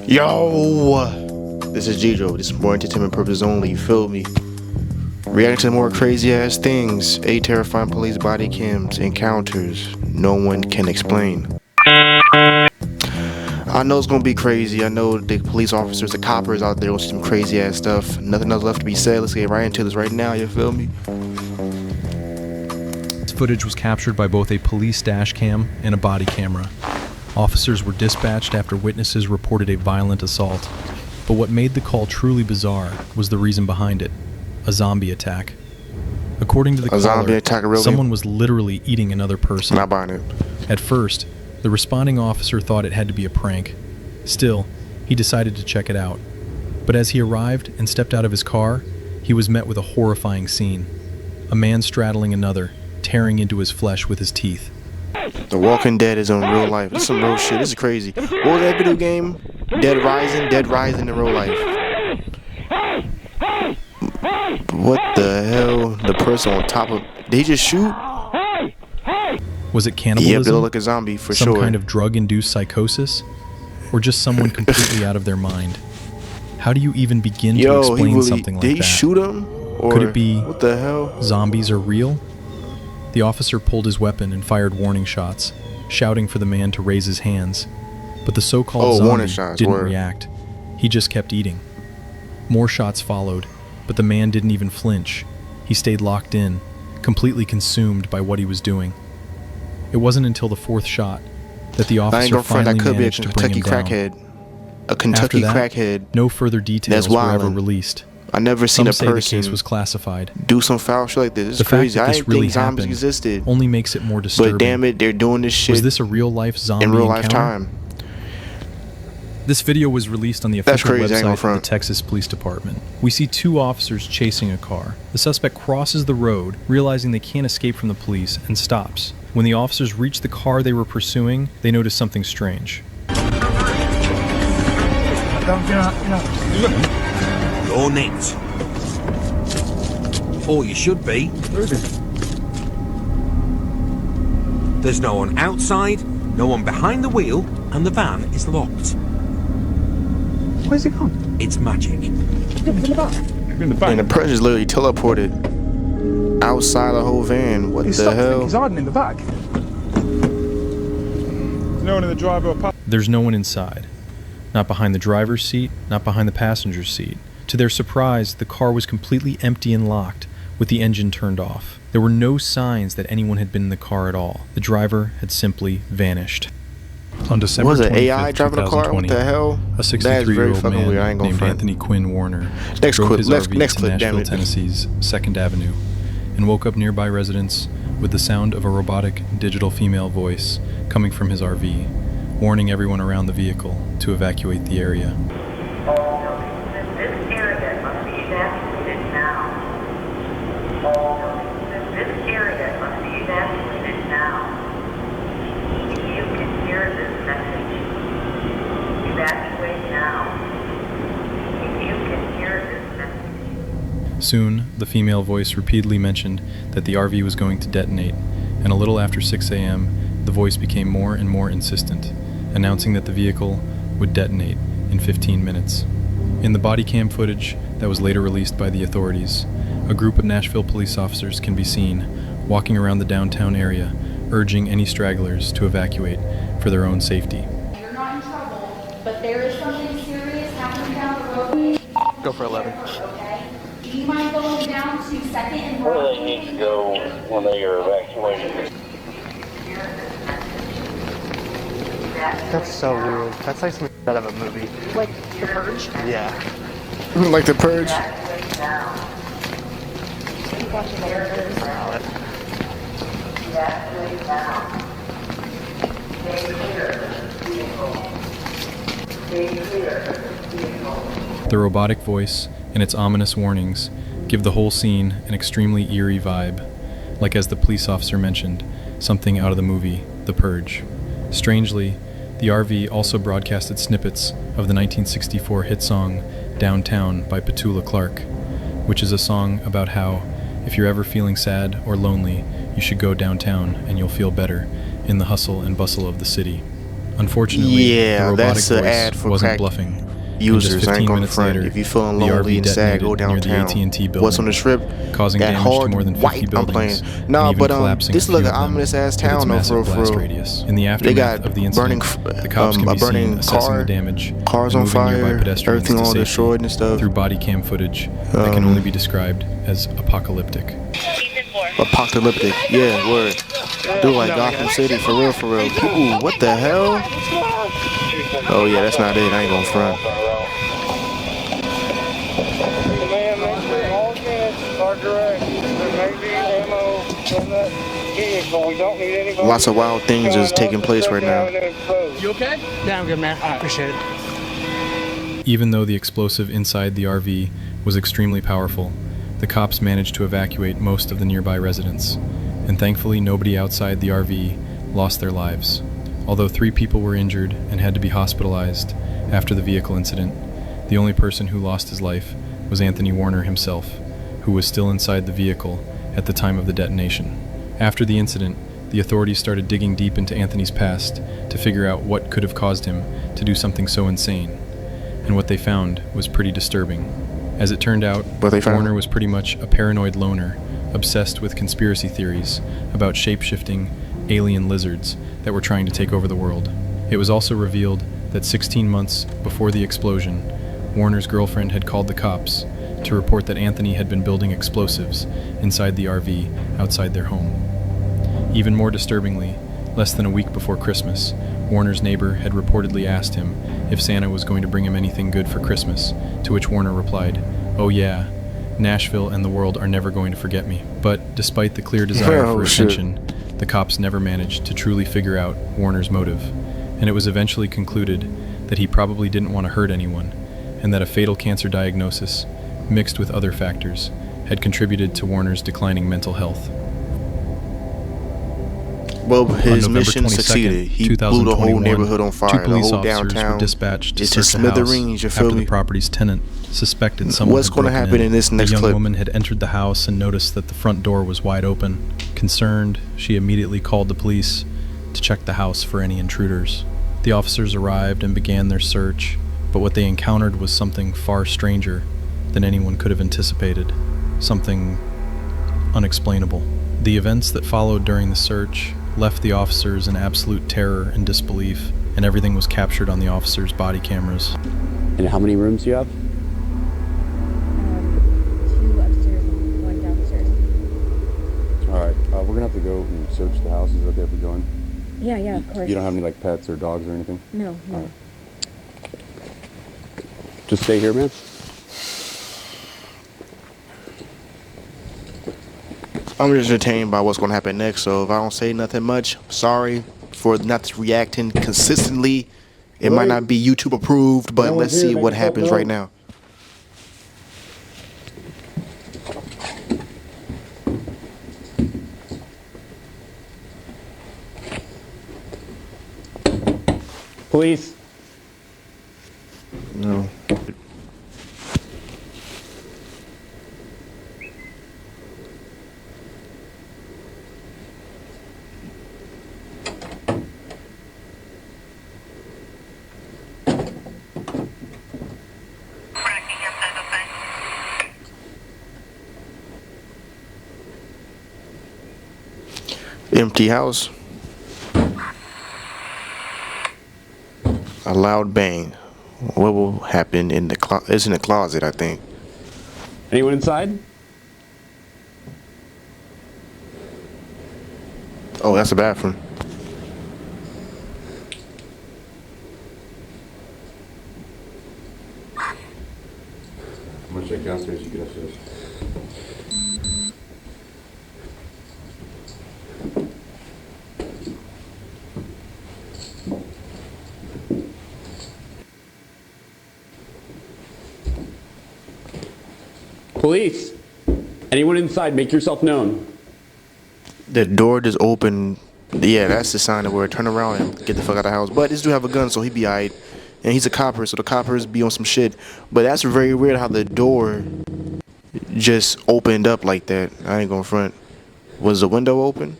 Yo, this is Gijo. This is for entertainment purposes only. You feel me? Reacting to more crazy ass things. 8 terrifying police body cams, encounters no one can explain. I know it's gonna be crazy. I know the police officers, the coppers out there will see some crazy ass stuff. Nothing else left to be said. Let's get right into this right now. You feel me? This footage was captured by both a police dash cam and a body camera. Officers were dispatched after witnesses reported a violent assault. But what made the call truly bizarre was the reason behind it: a zombie attack. According to the caller, someone was literally eating another person. Not buying it. At first, the responding officer thought it had to be a prank. Still, he decided to check it out. But as he arrived and stepped out of his car, he was met with a horrifying scene. A man straddling another, tearing into his flesh with his teeth. The Walking Dead is in real life. This is some real shit. This is crazy. What was that video game? Dead Rising in real life. What the hell? The person on top of... Did he just shoot? Was it cannibalism? Yep, they look like a zombie for sure. Some kind of drug-induced psychosis? Or just someone completely out of their mind? How do you even begin to explain something like that? Did he shoot him? Or could it be what the hell? Zombies are real? The officer pulled his weapon and fired warning shots, shouting for the man to raise his hands. But the so-called zombie didn't react. He just kept eating. More shots followed, but the man didn't even flinch. He stayed locked in, completely consumed by what he was doing. It wasn't until the fourth shot that the officer finally managed to bring him down. A Kentucky After that, crackhead. No further details were ever released. I never seen a person the case was classified. Do some foul shit like this. This is crazy. I didn't think zombies existed. Only makes it more disturbing. But damn it, they're doing this shit. Was this a real-life zombie in real encounter? life time? This video was released on the official website of the Texas Police Department. We see two officers chasing a car. The suspect crosses the road, realizing they can't escape from the police, and stops. When the officers reach the car they were pursuing, they notice something strange. You're next. Or you should be. There's no one outside, no one behind the wheel, and the van is locked. Where's it gone? It's magic. And the person is literally teleported outside the whole van. What the hell? He's hiding in the back. There's no one in the driver or There's no one inside. Not behind the driver's seat, not behind the passenger's seat. To their surprise, the car was completely empty and locked, with the engine turned off. There were no signs that anyone had been in the car at all. The driver had simply vanished. On December 25th, 2020, a 63-year-old man named Anthony Quinn Warner drove his RV to Nashville, Tennessee's 2nd Avenue, and woke up nearby residents with the sound of a robotic digital female voice coming from his RV, warning everyone around the vehicle to evacuate the area. Soon, the female voice repeatedly mentioned that the RV was going to detonate, and a little after 6 a.m., the voice became more and more insistent, announcing that the vehicle would detonate in 15 minutes. In the body cam footage that was later released by the authorities, a group of Nashville police officers can be seen walking around the downtown area, urging any stragglers to evacuate for their own safety. You're not in trouble, but there is something serious happening down the road. Go for 11. Okay? Do you mind going down to 2nd and Where do they need to go when they are evacuated? That's so weird. That's like something out of a movie. Like The Purge? Yeah. Like The Purge? Keep watching The robotic voice and its ominous warnings give the whole scene an extremely eerie vibe, like, as the police officer mentioned, something out of the movie The Purge. Strangely, the RV also broadcasted snippets of the 1964 hit song Downtown by Petula Clark, which is a song about how, if you're ever feeling sad or lonely, you should go downtown and you'll feel better in the hustle and bustle of the city. Unfortunately, Yeah, the robotic that's an ad voice for wasn't crack bluffing. And users. just I ain't 15 gonna minutes front. later, If you feeling the lonely RV and sad, go detonated near the downtown. AT&T building. What's on the strip? Causing That damage to hard more than 50 white. I'm buildings, playing. and Nah, even but collapsing this a look few an of them ominous ass with its town though, massive for blast real. radius. In the They aftermath got of the incident, the cops can a be seen burning assessing car, the damage cars and on moving nearby fire, pedestrians everything to all safety destroyed and stuff. through Bodycam footage that can only be described as apocalyptic. Apocalyptic, yeah, word. Do like Gotham City, for real, for real. Ooh, what the hell? Oh yeah, that's not it. I ain't gonna front. Man, make sure all units are direct. There may be ammo in that vehicle. We don't need anybody. Lots of wild things is taking place right now. You okay? Yeah, I'm good, man. I appreciate it. Even though the explosive inside the RV was extremely powerful, the cops managed to evacuate most of the nearby residents, and thankfully nobody outside the RV lost their lives. Although 3 people were injured and had to be hospitalized after the vehicle incident, the only person who lost his life was Anthony Warner himself, who was still inside the vehicle at the time of the detonation. After the incident, the authorities started digging deep into Anthony's past to figure out what could have caused him to do something so insane, and what they found was pretty disturbing. As it turned out, Warner was pretty much a paranoid loner, obsessed with conspiracy theories about shape-shifting alien lizards that were trying to take over the world. It was also revealed that 16 months before the explosion, Warner's girlfriend had called the cops to report that Anthony had been building explosives inside the RV outside their home. Even more disturbingly, less than a week before Christmas, Warner's neighbor had reportedly asked him if Santa was going to bring him anything good for Christmas, to which Warner replied, "Oh yeah, Nashville and the world are never going to forget me." But despite the clear desire for attention, the cops never managed to truly figure out Warner's motive, and it was eventually concluded that he probably didn't want to hurt anyone, and that a fatal cancer diagnosis, mixed with other factors, had contributed to Warner's declining mental health. Well, his On November mission 22nd, succeeded. He blew the whole neighborhood on fire. 2 The police whole officers downtown. were dispatched to It's just search the house smithereens, you feel after me? the property's tenant suspected someone What's had gonna broken happen in this next The young clip? woman had entered the house and noticed that the front door was wide open. Concerned, she immediately called the police to check the house for any intruders. The officers arrived and began their search, but what they encountered was something far stranger than anyone could have anticipated. Something unexplainable. The events that followed during the search left the officers in absolute terror and disbelief, and everything was captured on the officers' body cameras. And how many rooms do you have? 2 upstairs and 1 downstairs. All right, we're gonna have to go and search the house. Is it okay if we go in? Yeah, of course. You don't have any like pets or dogs or anything? No. All right. Just stay here, man. I'm just entertained by what's going to happen next, so if I don't say nothing much, sorry for not reacting consistently. It might not be YouTube approved, but let's see what happens right now. Police. No. Empty house. A loud bang. What will happen in the closet? It's in the closet, I think. Anyone inside? Oh, that's the bathroom. I'm gonna check downstairs. You get upstairs. Police! Anyone inside, make yourself known. The door just opened. Yeah, that's the sign of where turn around and get the fuck out of the house. But this dude have a gun, so he be alright. And he's a copper, so the coppers be on some shit. But that's very weird how the door just opened up like that. I ain't gonna front. Was the window open?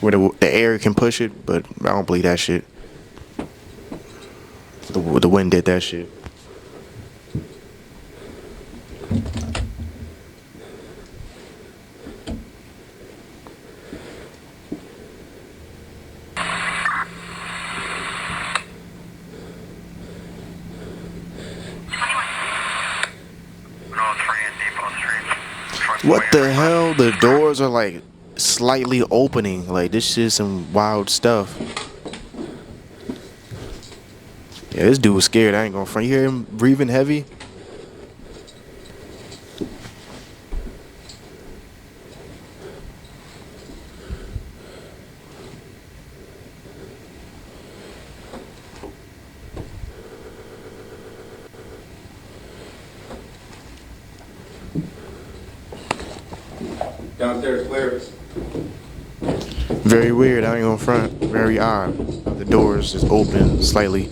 where the air can push it, but I don't believe that shit. The wind did that shit. What the hell? The doors are like slightly opening. Like this shit is some wild stuff. Yeah, this dude was scared. I ain't gonna front. You hear him breathing heavy? Downstairs clear. Very weird. I ain't gonna front. Very odd. The doors just open slightly.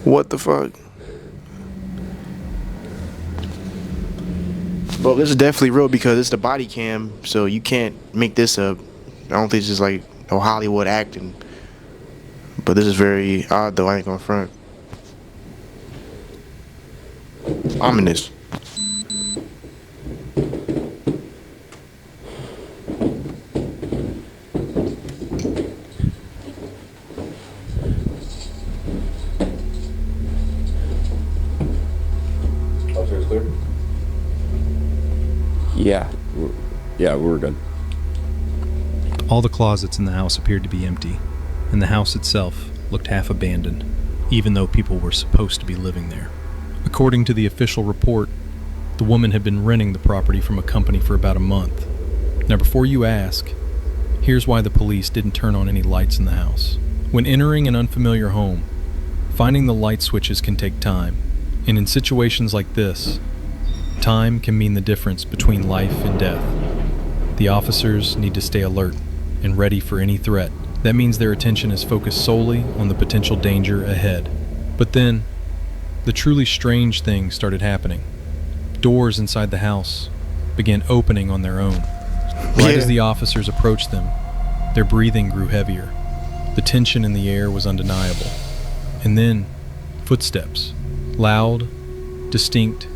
What the fuck? Well, this is definitely real because it's the body cam, so you can't make this up. I don't think it's just like no Hollywood acting. But this is very odd though, I ain't gonna front. Ominous. Downstairs clear? Yeah, we're good. All the closets in the house appeared to be empty, and the house itself looked half abandoned, even though people were supposed to be living there. According to the official report, the woman had been renting the property from a company for about a month. Now, before you ask, here's why the police didn't turn on any lights in the house. When entering an unfamiliar home, finding the light switches can take time, and in situations like this, time can mean the difference between life and death. The officers need to stay alert and ready for any threat. That means their attention is focused solely on the potential danger ahead. But then, the truly strange things started happening. Doors inside the house began opening on their own. Right as the officers approached them, their breathing grew heavier. The tension in the air was undeniable. And then, footsteps. Loud, distinct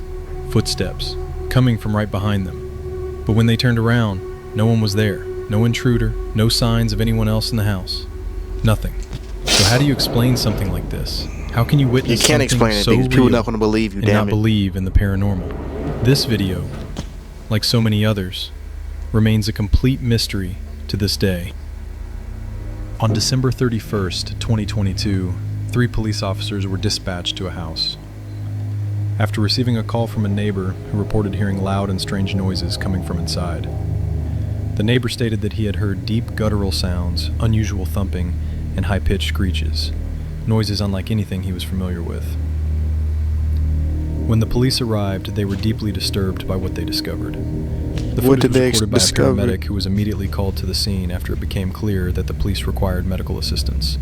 footsteps coming from right behind them. But when they turned around, no one was there. No intruder, no signs of anyone else in the house. Nothing. So how do you explain something like this? How can you witness You can't something explain it so because people real not gonna believe you, and damn not it. believe in the paranormal? This video, like so many others, remains a complete mystery to this day. On December 31st, 2022, 3 police officers were dispatched to a house. After receiving a call from a neighbor who reported hearing loud and strange noises coming from inside. The neighbor stated that he had heard deep guttural sounds, unusual thumping, and high-pitched screeches, noises unlike anything he was familiar with. When the police arrived, they were deeply disturbed by what they discovered. The What footage did was they recorded by a discover? paramedic who was immediately called to the scene after it became clear that the police required medical assistance.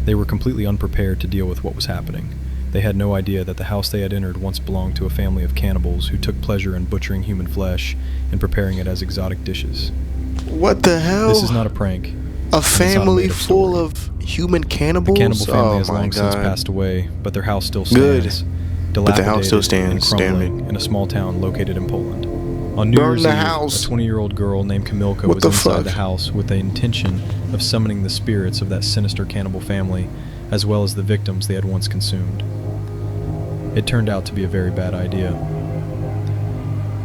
They were completely unprepared to deal with what was happening. They had no idea that the house they had entered once belonged to a family of cannibals who took pleasure in butchering human flesh and preparing it as exotic dishes. What the hell? This is not a prank. A It's not a family made-up full story. of human The cannibals? cannibal family Oh has my long since God. passed away, but their house still Good. stands, But the house still dilapidated and stands, damn crumbling in a small town located in Poland. On New Burn Year's the Eve, house. a 20-year-old girl named Kamilka What was the inside fuck? the house with the intention of summoning the spirits of that sinister cannibal family, as well as the victims they had once consumed. It turned out to be a very bad idea.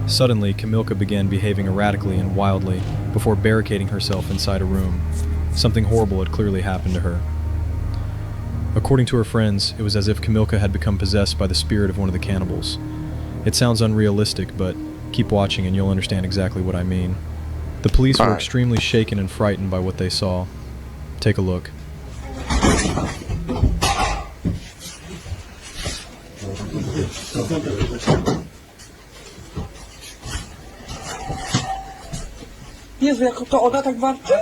Suddenly, Kamilka began behaving erratically and wildly before barricading herself inside a room. Something horrible had clearly happened to her. According to her friends, it was as if Kamilka had become possessed by the spirit of one of the cannibals. It sounds unrealistic, but keep watching and you'll understand exactly what I mean. The police were Alright. extremely shaken and frightened by what they saw. Take a look. Jezu, jak to ona tak warczy?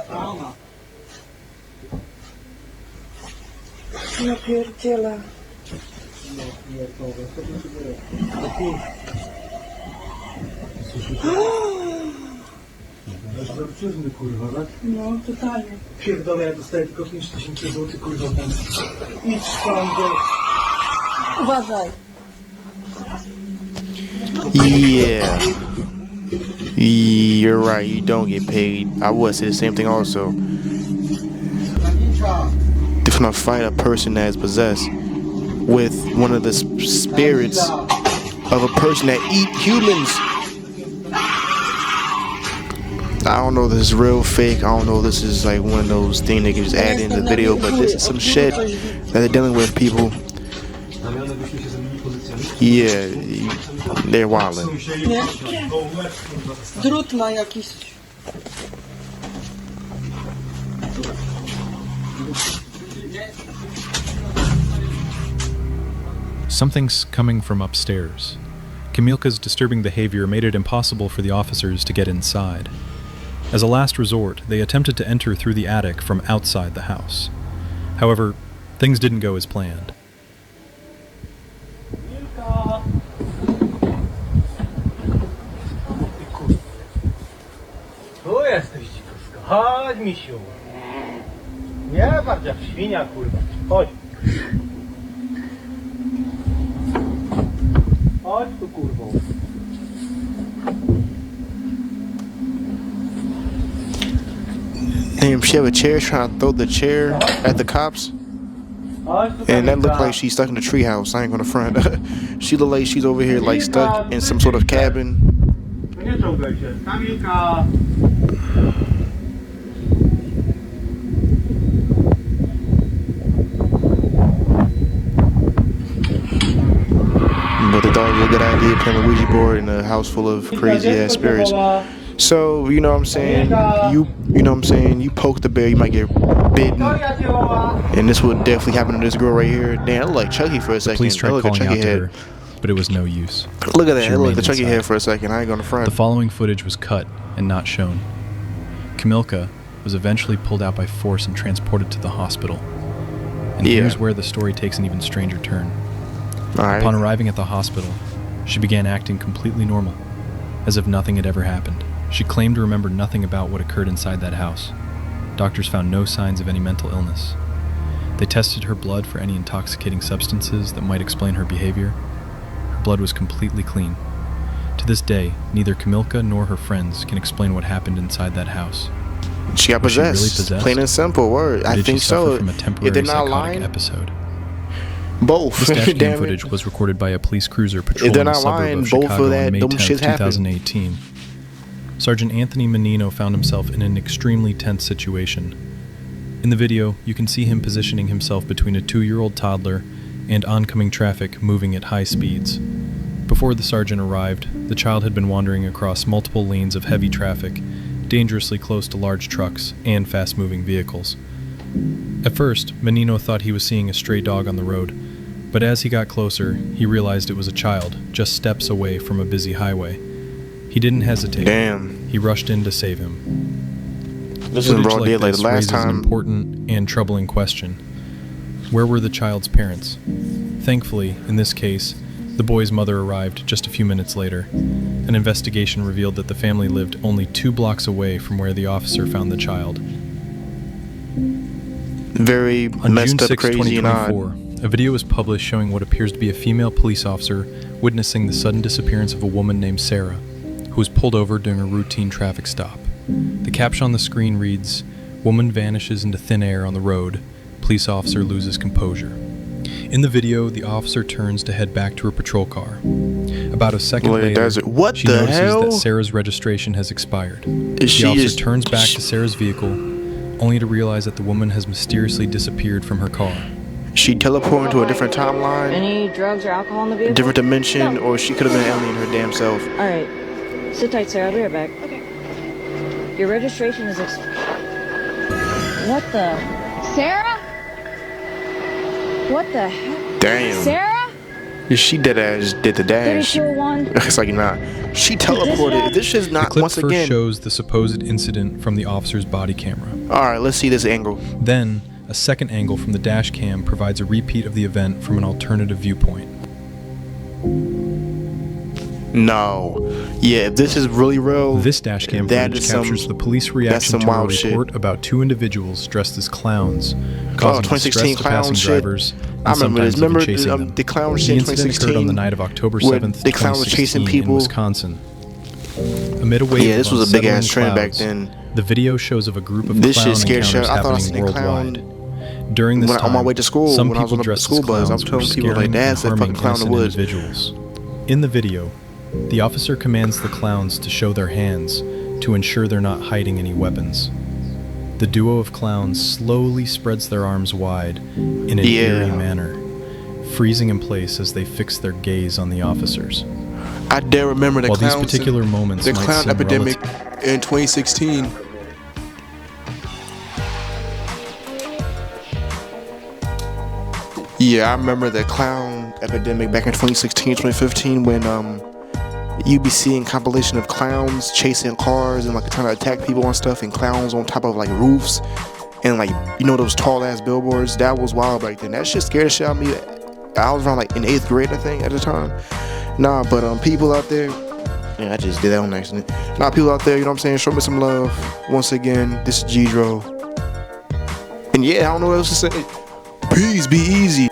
Ja pierdzielę. Zabrzydny, kurwa, tak? No, totalnie. Pierdolę, ja dostaję tylko 5000 zł, kurwa, tam. Idź tam do... Uważaj. Yeah. You're right, you don't get paid. I would say the same thing also. They're gonna fight a person that is possessed with one of the spirits of a person that eat humans. I don't know if this is real, fake. I don't know if this is like one of those things they can just add in the video, but this is some shit that they're dealing with, people. Yeah, they're wildin'. Drut ma jakiś. Something's coming from upstairs. Kamilka's disturbing behavior made it impossible for the officers to get inside. As a last resort, they attempted to enter through the attic from outside the house. However, things didn't go as planned. Tu jesteś, dzikuska. Chodź, misiu. Nie patrz jak świnia, kurwa. Chodź. Chodź tu, kurwo. Damn, she have a chair trying to throw the chair at the cops. And that looked like she's stuck in a treehouse. I ain't gonna front. She look like she's over here like stuck in some sort of cabin. Nie czołgaj się. Kamilka. But they thought it was a good idea playing a Ouija board in a house full of crazy ass spirits. So, you know what I'm saying? You know what I'm saying? You poke the bear, you might get bitten. And this would definitely happen to this girl right here. Damn, I look like Chucky for a second. Police tried I look like calling out Chucky to head. her, but it was no use. Look at that. She I look like remained the Chucky inside. head for a second. I ain't gonna front. The following footage was cut and not shown. Kamilka was eventually pulled out by force and transported to the hospital. And Yeah. here's where the story takes an even stranger turn. Alright. Upon arriving at the hospital, she began acting completely normal, as if nothing had ever happened. She claimed to remember nothing about what occurred inside that house. Doctors found no signs of any mental illness. They tested her blood for any intoxicating substances that might explain her behavior. Her blood was completely clean. To this day, neither Kamilka nor her friends can explain what happened inside that house. She got Was she really possessed. possessed? Plain and simple. Word. Or I did think she suffer so. from a If temporary they're not psychotic lying, episode? both. This dash cam Damn it. footage was recorded by a police cruiser If patrolling they're a not suburb lying, of both Chicago of that, on May them 10, shit happened. 2018. Sergeant Anthony Menino found himself in an extremely tense situation. In the video, you can see him positioning himself between a 2-year-old toddler and oncoming traffic moving at high speeds. Before the sergeant arrived, the child had been wandering across multiple lanes of heavy traffic, dangerously close to large trucks and fast-moving vehicles. At first, Menino thought he was seeing a stray dog on the road, but as he got closer, he realized it was a child, just steps away from a busy highway. He didn't hesitate. Damn. He rushed in to save him. This is in Footage broad like daylight. this The last raises an time. important and troubling question. Where were the child's parents? Thankfully, in this case, the boy's mother arrived just a few minutes later. An investigation revealed that the family lived only 2 blocks away from where the officer found the child. Very On messed June up, 6, crazy, and odd. 2024, a video was published showing what appears to be a female police officer witnessing the sudden disappearance of a woman named Sarah, who was pulled over during a routine traffic stop. The caption on the screen reads, "Woman vanishes into thin air on the road. Police officer loses composure." In the video, the officer turns to head back to her patrol car. About a second Well, it later, does it. What she the notices hell? that Sarah's registration has expired. The She officer is- turns back to Sarah's vehicle, only to realize that the woman has mysteriously disappeared from her car. She teleported to a different timeline, Any drugs or alcohol in the vehicle? different dimension, or she could have been an alien her damn self. All right. Sit tight, Sarah. I'll be right back. Okay. Your registration is What the? Sarah? What the heck? Damn. Sarah? She dead ass did the dash. 3201. It's like not. She teleported. This shit's The not clip once first again. shows the supposed incident from the officer's body camera. Alright, let's see this angle. Then, a second angle from the dash cam provides a repeat of the event from an alternative viewpoint. No. Yeah, if this is really real, This dash cam that footage is captures the police reaction some to a wild shit. report about two individuals dressed as clowns, Oh, causing 2016 distress to passing clown shit. drivers I and remember this. sometimes even Remember chasing them. the clown shit The in incident 2016 occurred on the night of October where 7th, the clown was chasing 2016 people. in Wisconsin. Amid a wave Yeah, of this was a big ass unsettling trend back clouds, then. The video shows of a group of This clown shit scared shit. encounters I thought I happening seen a worldwide. clown During this when, time, on my way to school, some when I was people on the dressed school as bus, I clowns was were telling people like, scaring and "That's that harming fucking clown in the innocent woods." individuals. In the video, the officer commands the clowns to show their hands to ensure they're not hiding any weapons. The duo of clowns slowly spreads their arms wide in an eerie manner, freezing in place as they fix their gaze on the officers. I dare remember the While clowns. these particular moments the might clown seem epidemic in 2016. Yeah, I remember the clown epidemic back in 2016, 2015 when you be seeing compilation of clowns chasing cars and like trying to attack people and stuff, and clowns on top of like roofs and like, you know, those tall ass billboards. That was wild back then. That shit scared the shit out of me. I was around like in 8th grade, I think, at the time. Nah, but people out there, yeah, I just did that on accident. Nah, people out there, you know what I'm saying? Show me some love. Once again, this is G-Dro. And yeah, I don't know what else to say. Peace, be easy.